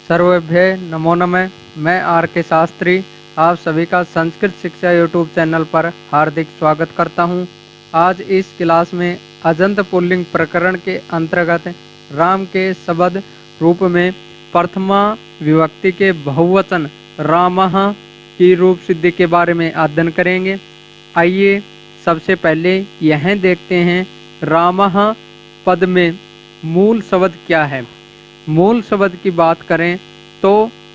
सर्वेभ्य नमो नमः। मैं आर के शास्त्री आप सभी का संस्कृत शिक्षा यूट्यूब चैनल पर हार्दिक स्वागत करता हूं। आज इस क्लास में अजंत पुल्लिंग प्रकरण के अंतर्गत राम के शब्द रूप में प्रथमा विभक्ति के बहुवचन रामः की रूप सिद्धि के बारे में अध्ययन करेंगे। आइए सबसे पहले यह देखते हैं रामः पद में मूल शब्द क्या है। मूल शब्द की बात करें तो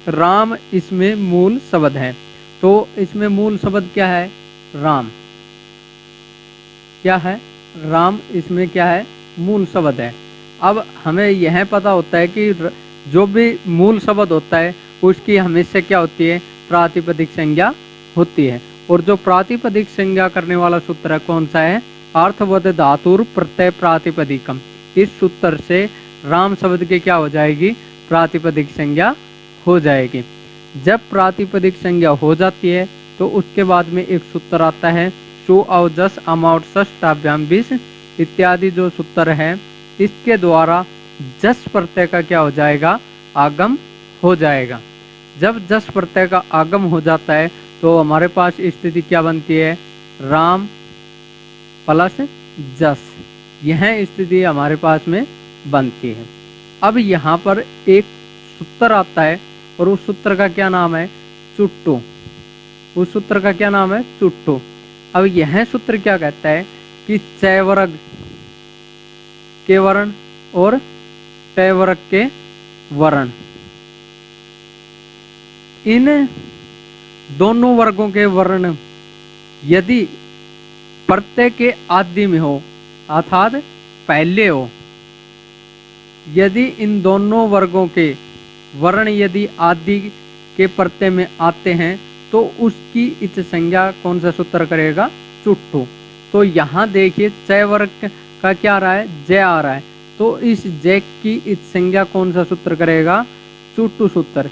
राम इसमें मूल शब्द है। तो इसमें मूल शब्द क्या है? राम। क्या है? राम इसमें क्या है? मूल शब्द है। अब हमें यह पता होता है कि जो भी मूल शब्द होता है उसकी हमेशा क्या होती है? प्रातिपदिक संज्ञा होती है। और जो प्रातिपदिक संज्ञा करने वाला सूत्र कौन सा है? अर्थवद धातुर प्रत्यय प्रातिपदिकम। इस सूत्र से राम शब्द की क्या हो जाएगी? प्रातिपदिक संज्ञा हो जाएगी। जब प्रातिपदिक संज्ञा हो जाती है तो उसके बाद में एक सूत्र आता है सु औ जस अमाउट षष्ठाभ्याम 20 इत्यादि। जो सूत्र है इसके द्वारा जस प्रत्यय का क्या हो जाएगा? आगम हो जाएगा। जब जस प्रत्यय का आगम हो जाता है तो हमारे पास स्थिति क्या बनती है? राम प्लस जस। यह स्थिति हमारे पास में बनती है। अब यहाँ पर एक सूत्र आता है और उस सूत्र का क्या नाम है? चुट्टू। उस सूत्र का क्या नाम है? चुट्टू। अब यह सूत्र क्या कहता है कि चय वर्ग के वर्ण और तय वर्ग के वर्ण, इन दोनों वर्गों के वर्ण यदि प्रत्यय के आदि में हो अर्थात पहले हो, यदि इन दोनों वर्गों के वर्ण यदि आदि के प्रत्यय में आते हैं तो उसकी इच संज्ञा कौन सा सूत्र करेगा? चुट्टू। तो यहाँ देखिए चय वर्ग का क्या आ रहा है? जय आ रहा है। तो इस जय की इच संज्ञा कौन सा सूत्र करेगा? चुट्टू सूत्र।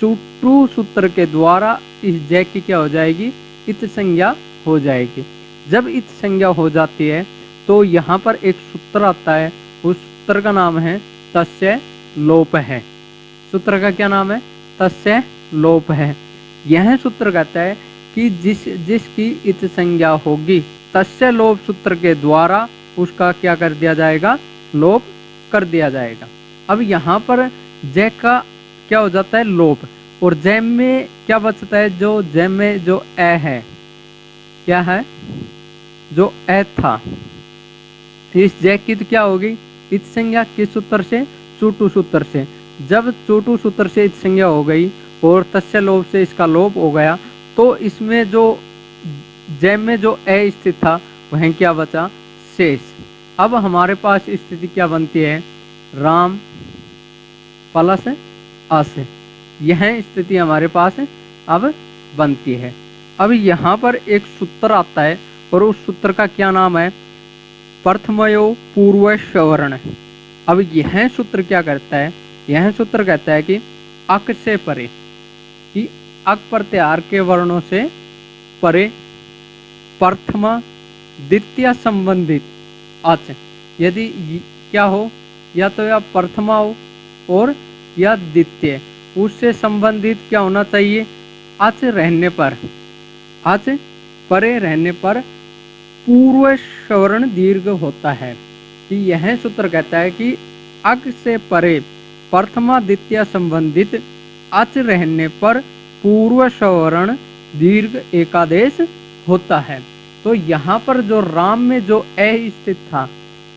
चुट्टू सूत्र के द्वारा इस जय की क्या हो जाएगी? इच संज्ञा हो जाएगी। जब इच संज्ञा हो जाती है तो यहाँ पर एक सूत्र आता है, उस सूत्र का नाम है तस्य लोप है। सूत्र का क्या नाम है? तस्य लोप है। यह सूत्र कहता है कि जिसकी इच संज्ञा होगी तस्य लोप सूत्र के द्वारा उसका क्या कर दिया जाएगा? लोप कर दिया जाएगा। अब यहाँ पर जय का क्या हो जाता है? लोप। और जय में क्या बचता है? जो जय में जो ए है, क्या है? जो ए था, इस जय की तो क्या होगी? इच संज्ञा किस सूत्र से? चुट्टू सूत्र से। जब चुट्टू सूत्र से इच संज्ञा हो गई और तस्य लोप से इसका लोप हो गया तो इसमें जो जय में जो ए स्थित था वह क्या बचा? शेष। अब हमारे पास स्थिति क्या बनती है? राम प्लस अस। यह स्थिति हमारे पास अब बनती है। अब यहाँ पर एक सूत्र आता है और उस सूत्र का क्या नाम है? प्रथमयो पूर्व सवर्ण। अब यह सूत्र क्या करता है? यह सूत्र कहता है कि अक से परे, कि अक प्रत्याहार के वर्णों से परे प्रथमा द्वितीय संबंधित अच यदि क्या हो? या तो या प्रथमा हो और या द्वितीय, उससे संबंधित क्या होना चाहिए? अच रहने पर, अच परे रहने पर पूर्व सवर्ण दीर्घ होता है। कि यह सूत्र कहता है कि अक से परे प्रथमा द्वितीय संबंधित अच रहने पर पूर्व सवर्ण दीर्घ एकादेश होता है। तो यहाँ पर जो राम में जो ए स्थित था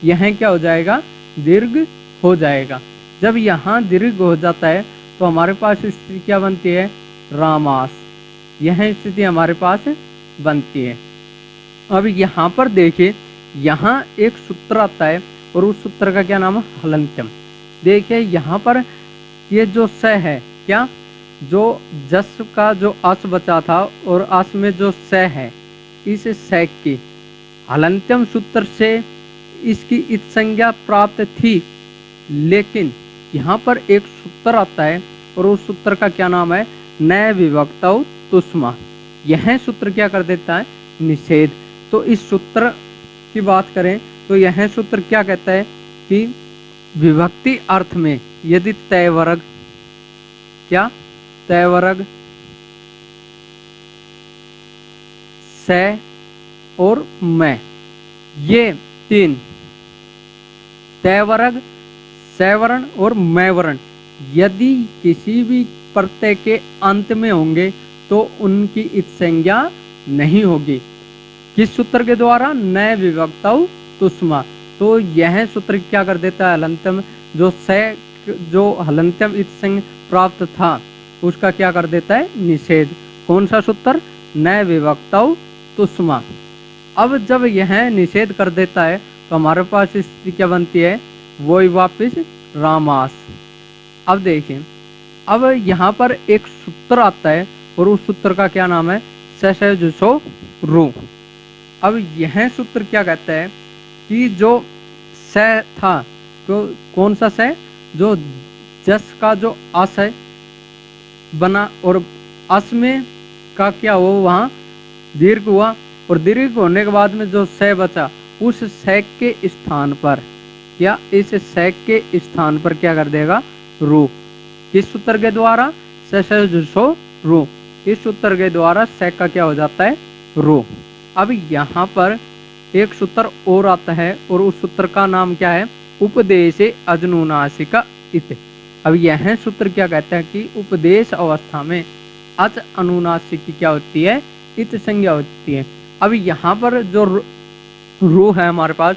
यह क्या हो जाएगा? दीर्घ हो जाएगा। जब यहाँ दीर्घ हो जाता है तो हमारे पास स्थिति क्या बनती है? रामास। यह स्थिति हमारे पास बनती है। अब यहाँ पर देखिए, यहाँ एक सूत्र आता है और उस सूत्र का क्या नाम है? हलंत्यम। देखिए यहाँ पर ये जो स है, क्या जो जस का जो अस बचा था और अस में जो स है, इस स की हलंत्यम सूत्र से इसकी इच संज्ञा प्राप्त थी। लेकिन यहाँ पर एक सूत्र आता है और उस सूत्र का क्या नाम है? नए विभक्तौ तुष्मा। यह सूत्र क्या कर देता है? निषेध। तो इस सूत्र की बात करें तो यह सूत्र क्या कहता है कि विभक्ति अर्थ में यदि तय वर्ग क्या, तैवर्ग, से और मैं, ये तीन, तैवर्ग, सैवर्ण और मैवर्ण, यदि किसी भी प्रत्यय के अंत में होंगे तो उनकी इत संज्ञा नहीं होगी। किस सूत्र के द्वारा, न विभक्तौ तुष्मा। तो यह सूत्र क्या कर देता है, हलंतम जो हलंतम इत संज्ञा प्राप्त था उसका क्या कर देता है, निषेध। कौन सा सूत्र, न विभक्तौ तुष्मा। अब जब यह निषेध कर देता है तो हमारे पास स्थिति क्या बनती है, वही वापिस रामास। अब देखिए, अब यहाँ पर एक सूत्र आता है और उस सूत्र का क्या नाम है, ससजुसो रू। अब यह सूत्र क्या कहता है कि जो स था, तो कौन सा स, जो जस का जो अस है बना और अस में का क्या हो, वहाँ दीर्घ हुआ और दीर्घ होने के बाद में जो स बचा उस स के स्थान पर, या इस स के स्थान पर क्या कर देगा, रू। किस सूत्र के द्वारा, ससजुसो रू। इस सूत्र के द्वारा स का क्या हो जाता है, रू। अब यहाँ पर एक सूत्र और आता है और उस सूत्र का नाम क्या है, उपदेश अजनुनासिका इत। अब यह सूत्र क्या कहता है कि उपदेश अवस्था में अच अनुनासिक की क्या होती है, इत संज्ञा होती है। अब यहाँ पर जो रू है हमारे पास,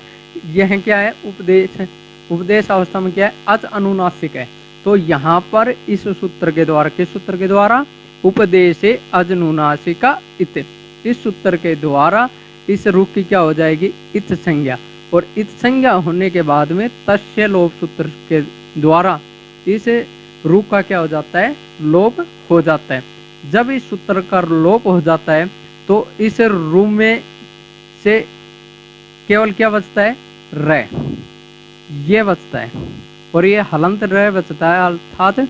यह क्या है, उपदेश है। उपदेश अवस्था में क्या है, अच अनुनासिक है। तो यहाँ पर इस सूत्र के द्वारा, किस सूत्र के द्वारा, उपदेश अजनुनासिका इत, इस सूत्र के द्वारा इस रू की क्या हो जाएगी, इत संज्ञा। और इत संज्ञा होने के बाद में तस्य लोप सूत्र के द्वारा इस रू का क्या हो जाता है, लोप हो जाता है। जब इस सूत्र का लोप हो जाता है तो इस रू में से केवल क्या बचता है, र, ये बचता है और ये हलंत र बचता है, अर्थात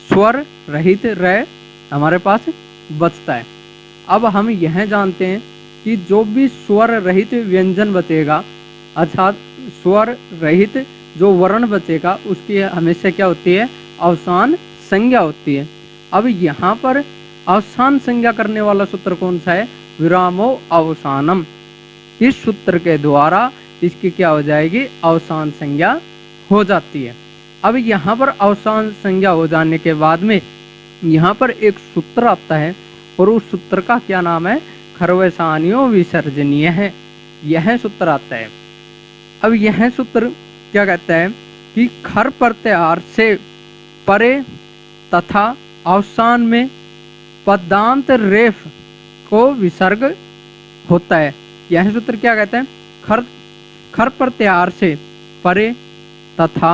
स्वर रहित र हमारे पास बचता है। अब हम यह जानते हैं कि जो भी स्वर रहित व्यंजन बचेगा, अर्थात स्वर रहित जो वर्ण बचेगा उसकी हमेशा क्या होती है, अवसान संज्ञा होती है। अब यहाँ पर अवसान संज्ञा करने वाला सूत्र कौन सा है, विरामो अवसानम। इस सूत्र के द्वारा इसकी क्या हो जाएगी, अवसान संज्ञा हो जाती है। अब यहाँ पर अवसान संज्ञा हो जाने के बाद में यहाँ पर एक सूत्र आता है और उस सूत्र का क्या नाम है, खरवसानियों विसर्जनीय है, यह सूत्र आता है। अब यह सूत्र क्या कहता है कि खर प्रत्याहार से परे तथा अवसान में पदांत रेफ को विसर्ग होता है। यह सूत्र क्या कहता है, खर प्रत्याहार से परे तथा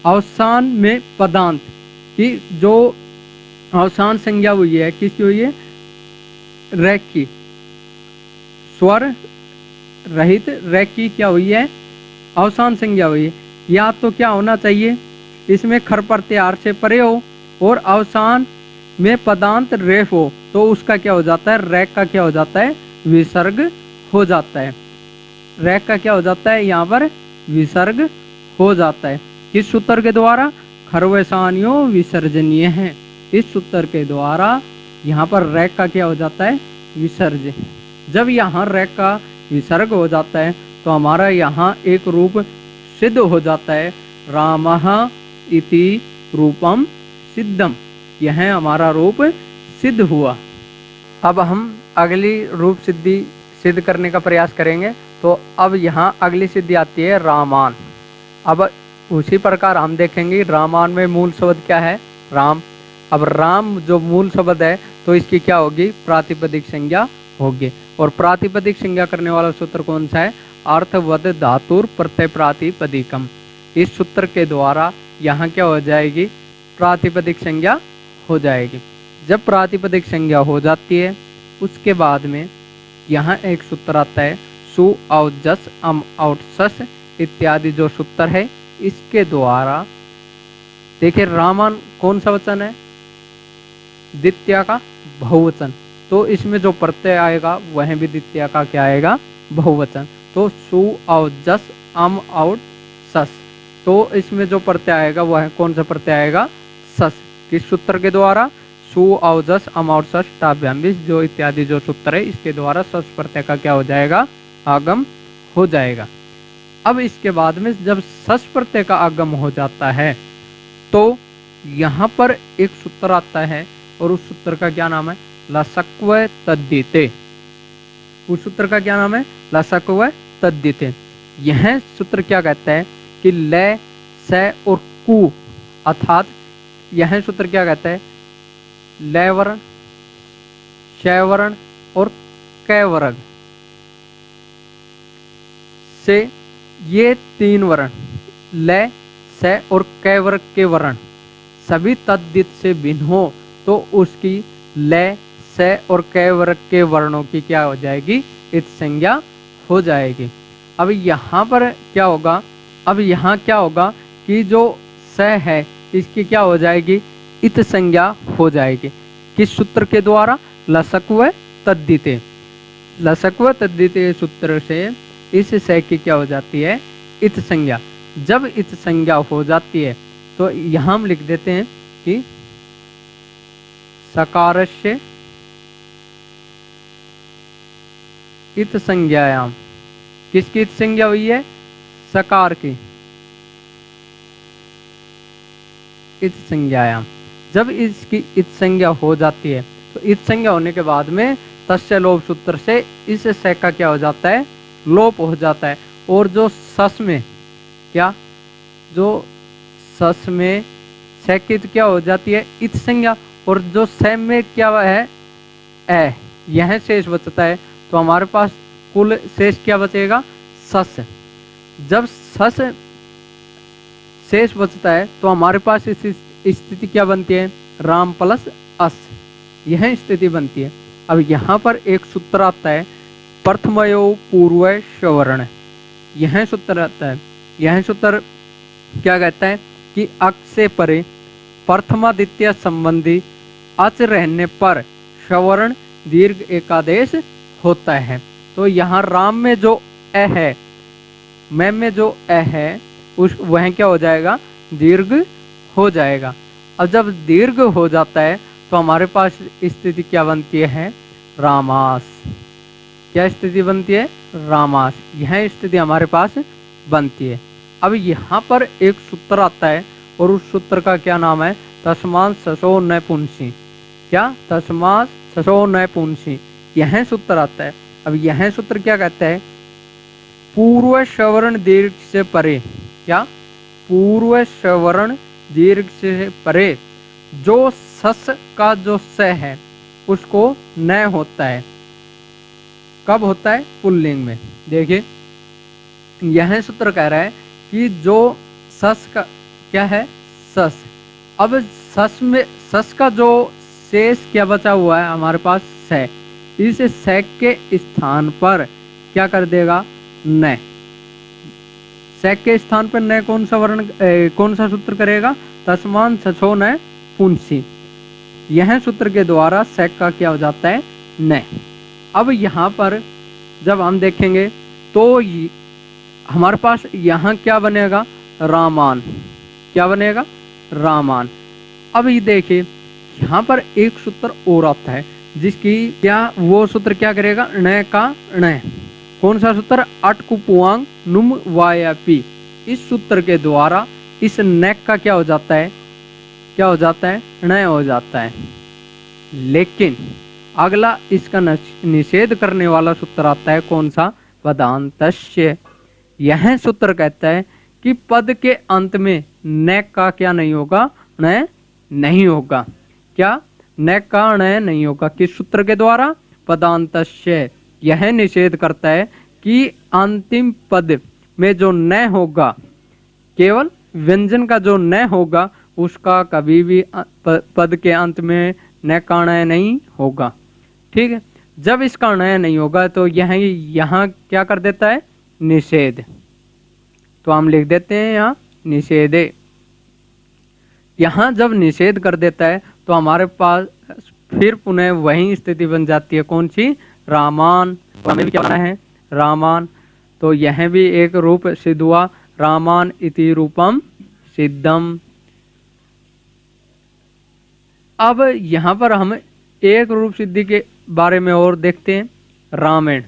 अवसान में पदांत की जो अवसान संज्ञा हुई है, किसकी हुई है, र की, स्वर रहित र की क्या हुई है, अवसान संज्ञा हुई है। या तो क्या होना चाहिए, इसमें खर प्रत्याहार से परे हो और अवसान में पदांत रेफ हो, तो उसका क्या हो जाता है, र का क्या हो जाता है, विसर्ग हो जाता है। र का क्या हो जाता है, यहाँ पर विसर्ग हो जाता है। किस सूत्र के द्वारा, खरवसानियों विसर्जनीय है। इस सूत्र के द्वारा यहाँ पर र का क्या हो जाता है, विसर्ज। जब यहाँ र का विसर्ग हो जाता है तो हमारा यहाँ एक रूप सिद्ध हो जाता है, रामः इति रूपम सिद्धम। यह हमारा रूप सिद्ध हुआ। अब हम अगली रूप सिद्धि सिद्ध करने का प्रयास करेंगे। तो अब यहाँ अगली सिद्धि आती है रामान। अब उसी प्रकार हम देखेंगे रामान में मूल शब्द क्या है, राम। अब राम जो मूल शब्द है तो इसकी क्या होगी, प्रातिपदिक संज्ञा होगी। और प्रातिपदिक संज्ञा करने वाला सूत्र कौन सा है, अर्थवद धातुर प्रत्यय प्रातिपदिकम। इस सूत्र के द्वारा यहाँ क्या हो जाएगी, प्रातिपदिक संज्ञा हो जाएगी। जब प्रातिपदिक संज्ञा हो जाती है उसके बाद में यहाँ एक सूत्र आता है, सु औ जस अम औट सस इत्यादि जो सूत्र है, इसके द्वारा देखिए रामान कौन सा वचन है, द्वितीया का बहुवचन। तो इसमें जो प्रत्यय आएगा वह भी द्वितीया का क्या आएगा, बहुवचन। तो सु औ जस अम औट सस, तो इसमें जो प्रत्यय आएगा वह कौन सा प्रत्यय आएगा, सस। किस सूत्र के द्वारा? सु औजस अम और सस टाभ्याम जो इत्यादि जो सूत्र है इसके द्वारा सस प्रत्यय का क्या हो जाएगा? आगम हो जाएगा। अब इसके बाद में जब सस प्रत्यय का आगम हो जाता है तो यहाँ पर एक सूत्र आता है और उस सूत्र का क्या नाम है? लसक्व तद्दिते। उस सूत्र का क्या नाम है? लसक्व तद्दिते। यह सूत्र क्या कहता है कि ल, स और कु अर्थात यह सूत्र क्या कहता है? ल वर्ण, श वर्ण और क वर्ण से ये तीन वर्ण ल, स और क वर्ग के वर्ण सभी तद्दित से भिन्न हो तो उसकी ल, स और क वर्ग के वर्णों की क्या हो जाएगी? इत संज्ञा हो जाएगी। अब यहाँ पर क्या होगा? अब यहाँ क्या होगा कि जो स है इसकी क्या हो जाएगी? इत संज्ञा हो जाएगी। किस सूत्र के द्वारा? लसक्व तद्दिते। लसक्व तद्दिते सूत्र से इस स की क्या हो जाती है? इत संज्ञा। जब इत संज्ञा हो जाती है तो यहाँ हम लिख देते हैं कि सकारस्य इत संज्ञायाम। किसकी इत संज्ञा हुई है? सकार की इत संज्ञायाम। जब इसकी इत संज्ञा हो जाती है तो इत संज्ञा होने के बाद में तस्य लोप सूत्र से इस स का क्या हो जाता है? लोप हो जाता है। और जो सस में क्या, जो सस में स की क्या हो जाती है? इत संज्ञा। और जो स में क्या है? ए, यह शेष बचता है। तो हमारे पास कुल शेष क्या बचेगा? सस। जब सस शेष बचता है तो हमारे पास इस स्थिति क्या बनती है? राम प्लस अस, यह स्थिति बनती है। अब यहाँ पर एक सूत्र आता है प्रथमयो पूर्व सवर्ण। यह सूत्र आता है। यह सूत्र क्या कहता है कि अक से परे प्रथमा द्वितीय संबंधी अच रहने पर सवर्ण दीर्घ एकादेश होता है। तो यहाँ राम में जो अ है, मैम में जो अ है, उस वह क्या हो जाएगा? दीर्घ हो जाएगा। अब जब दीर्घ हो जाता है तो हमारे पास स्थिति क्या बनती है? रामास। क्या स्थिति बनती है? रामास। यह स्थिति हमारे पास बनती है। अब यहाँ पर एक सूत्र आता है और उस सूत्र का क्या नाम है? तस्मात् ससो न पुंसी। क्या? तस्मात् ससो न पुंसी, यह सूत्र आता है। अब यह सूत्र क्या कहता है? पूर्व सवर्ण दीर्घ से परे। क्या? पूर्व सवर्ण दीर्घ से परे जो सस का जो स है उसको न होता है। कब होता है? पुल्लिंग में। देखिए यह सूत्र कह रहा है कि जो सस का क्या है? सस। अब सस में सस का जो शेष क्या बचा हुआ है हमारे पास? स। इस स के स्थान पर क्या कर देगा? न। स के स्थान पर न कौन सा वर्ण कौन सा सूत्र करेगा? तस्मात् ससो न पुंसी। यह सूत्र के द्वारा स का क्या हो जाता है? न। अब यहाँ पर जब हम देखेंगे तो हमारे पास यहाँ क्या बनेगा? रामान। क्या बनेगा? रामान। अब ये देखिए यहाँ पर एक सूत्र और आता है जिसकी क्या, वो सूत्र क्या करेगा? न का न। कौन सा सूत्र? अट कुपुआंग नुम वायापी। इस सूत्र के द्वारा इस न का क्या हो जाता है? क्या हो जाता है? न हो जाता है। लेकिन अगला इसका निषेध करने वाला सूत्र आता है। कौन सा? पदांतस्य। यह सूत्र कहता है कि पद के अंत में न का क्या नहीं होगा? न नहीं होगा। क्या? न का न नहीं होगा। किस सूत्र के द्वारा? पदांतस्य। यह निषेध करता है कि अंतिम पद में जो न होगा, केवल व्यंजन का जो न होगा उसका कभी भी पद के अंत में न का न नहीं होगा। ठीक है। जब इसका न नहीं होगा तो यह यहाँ क्या कर देता है? निषेध। तो हम लिख देते हैं यहाँ निषेधे। यहाँ जब निषेध कर देता है तो हमारे पास फिर पुनः वही स्थिति बन जाती है। कौन सी? रामान। हमें भी क्या बनाना है? रामान। तो यह भी एक रूप सिद्ध हुआ। रामान इति रूपम सिद्धम। अब यहाँ पर हम एक रूप सिद्धि के बारे में और देखते हैं। रामायण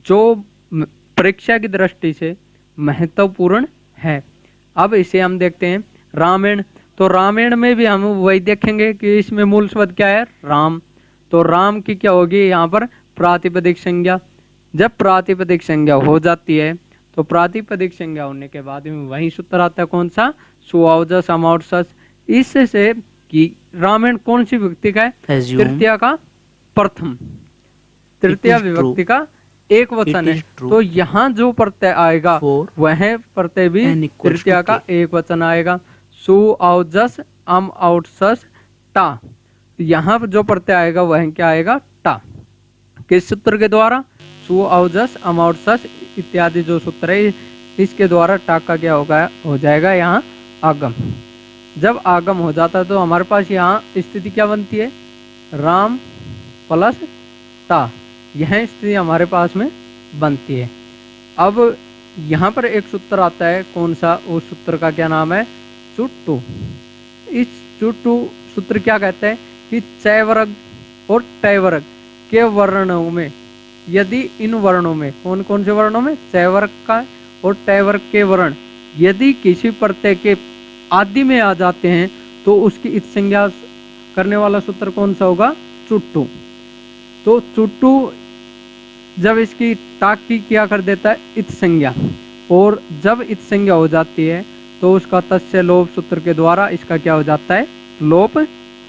जो परीक्षा की दृष्टि से महत्वपूर्ण है। अब इसे हम देखते हैं रामायण। तो रामायण में भी हम वही देखेंगे कि इसमें मूल शब्द क्या है, राम। तो राम की क्या होगी यहाँ पर प्रातिपदिक संज्ञा। जब प्रातिपदिक संज्ञा हो जाती है तो प्रातिपदिक संज्ञा होने के बाद में वही सूत्र आता है कौन सा, सुअवजस समावर्तस। इससे कि रामायण कौन सी विभक्ति का है, तृतीया का प्रथम, तृतीया विभक्ति का एक वचन है। तो यहाँ जो प्रत्यय आएगा वह प्रत्यय भी तृतीया का एक वचन आएगा। सुअवजस अमऔटसस टा, यहाँ पर जो प्रत्यय आएगा वह क्या आएगा, टा। किस सूत्र के द्वारा, सुअवजस अमऔटसस इत्यादि जो सूत्र है इसके द्वारा टा का क्या होगा, हो जाएगा यहाँ आगम। जब आगम हो जाता है तो हमारे पास यहाँ स्थिति क्या बनती है, राम प्लस टा, यह स्थिति हमारे पास में बनती है। अब यहाँ पर एक सूत्र आता है कौन सा, उस सूत्र का क्या नाम है, चुट्टू। इस चुट्टू सूत्र क्या कहता है कि चय वर्ग और टय वर्ग के वर्णों में, यदि इन वर्णों में, कौन कौन से वर्णों में, चय वर्ग का और टय वर्ग के वर्ण यदि किसी प्रत्यय के आदि में आ जाते हैं तो उसकी इत संज्ञा करने वाला सूत्र कौन सा होगा, चुट्टू। तो चुट्टू जब इसकी टाक की क्या कर देता है, इत संज्ञा, और जब इत संज्ञा हो जाती है तो उसका तस्य लोप सूत्र के द्वारा इसका क्या हो जाता है, लोप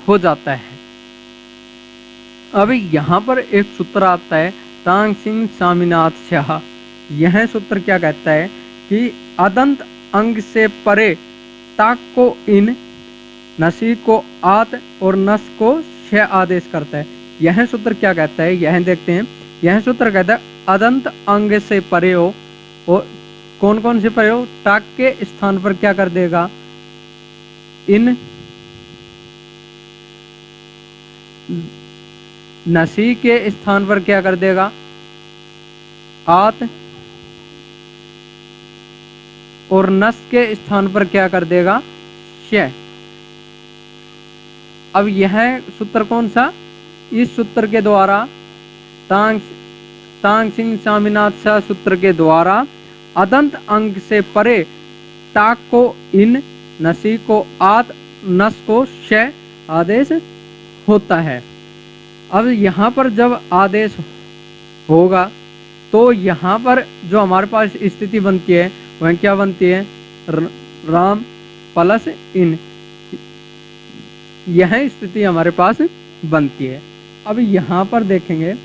हो जाता है। अब यहाँ पर एक सूत्र आता है तांग सिंह स्वामीनाथ शाह। यह सूत्र क्या कहता है कि अदंत अंग से परे ताक को इन, नसी को आत और नस को श आदेश करता है। यह सूत्र क्या कहता है, यह देखते हैं। यह सूत्र कहता है अदंत अंग से परे हो, और कौन कौन से परे हो, टाक के स्थान पर क्या कर देगा, इन, नसी के स्थान पर क्या कर देगा, आत, और नस के स्थान पर क्या कर देगा, श। अब यह सूत्र कौन सा, इस सूत्र के द्वारा तांग सिंह स्वामीनाथ शाह सूत्र के द्वारा अदंत अंग से परे टाक को इन, नसी को आत, नस को श आदेश होता है। अब यहाँ पर जब आदेश होगा तो यहाँ पर जो हमारे पास स्थिति बनती है वह क्या बनती है, राम प्लस इन, यह स्थिति हमारे पास बनती है। अब यहाँ पर देखेंगे,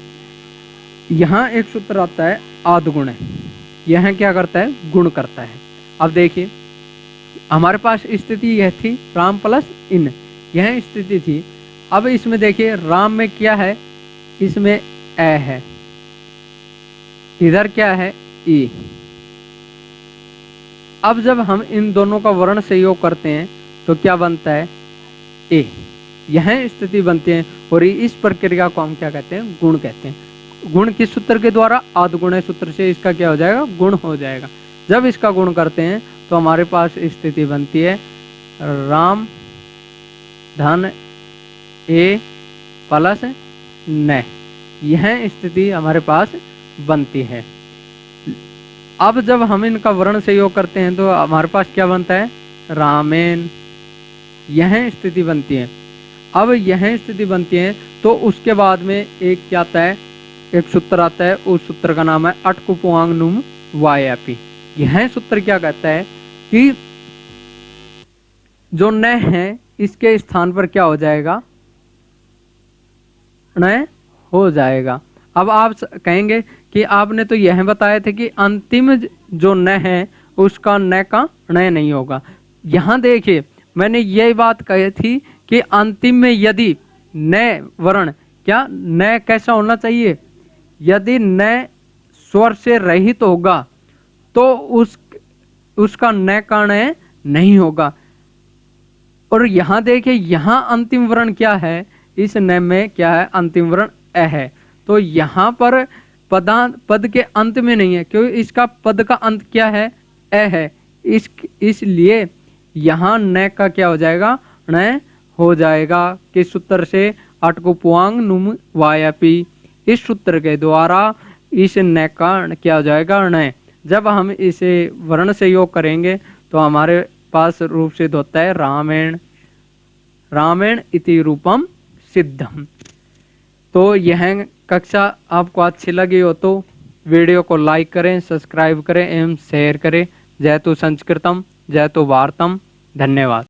यहाँ एक सूत्र आता है आदगुण। यह क्या करता है, गुण करता है। अब देखिए हमारे पास स्थिति यह थी राम प्लस इन, यह स्थिति थी। अब इसमें देखिए राम में क्या है, इसमें ए है, इधर क्या है, ई। अब जब हम इन दोनों का वर्ण संयोग करते हैं तो क्या बनता है, ए। यह स्थिति बनती है और इस प्रक्रिया को हम क्या कहते हैं, गुण कहते हैं। गुण किस सूत्र के द्वारा, आदगुण सूत्र से इसका क्या हो जाएगा, गुण हो जाएगा। जब इसका गुण करते हैं तो हमारे पास स्थिति बनती है राम धन ए प्लस न, यह स्थिति हमारे पास बनती है। अब जब हम इनका वर्ण संयोग करते हैं तो हमारे पास क्या बनता है, रामेन, यह स्थिति बनती है। अब यह स्थिति बनती है तो उसके बाद में एक क्या आता है, एक सूत्र आता है, उस सूत्र का नाम है अटकुपुआंग नुम वायापी। यह सूत्र क्या कहता है कि जो न है इसके स्थान पर क्या हो जाएगा, न हो जाएगा। अब आप कहेंगे कि आपने तो यह बताया था कि अंतिम जो न है उसका न का न नहीं होगा। यहाँ देखिए मैंने यही बात कही थी कि अंतिम में यदि न वर्ण, क्या न कैसा होना चाहिए, यदि न स्वर से रहित होगा तो उसका न का न नहीं होगा। और यहाँ देखिए यहाँ अंतिम वर्ण क्या है, इस न में क्या है, अंतिम वर्ण अ है। तो यहाँ पर पद के अंत में नहीं है क्योंकि इसका पद का अंत क्या है, अ है। इसलिए यहाँ न का क्या हो जाएगा, न हो जाएगा किस सूत्र से, अटकु पुआंग नुम वायापी। इस सूत्र के द्वारा इस न का क्या हो जाएगा, न। जब हम इसे वर्ण से योग करेंगे तो हमारे पास रूप सिद्ध होता है रामेण, रामेण इति रूपम सिद्धम। तो यह कक्षा आपको अच्छी लगी हो तो वीडियो को लाइक करें, सब्सक्राइब करें एवं शेयर करें। जयतु संस्कृतम जयतु भारतम। धन्यवाद।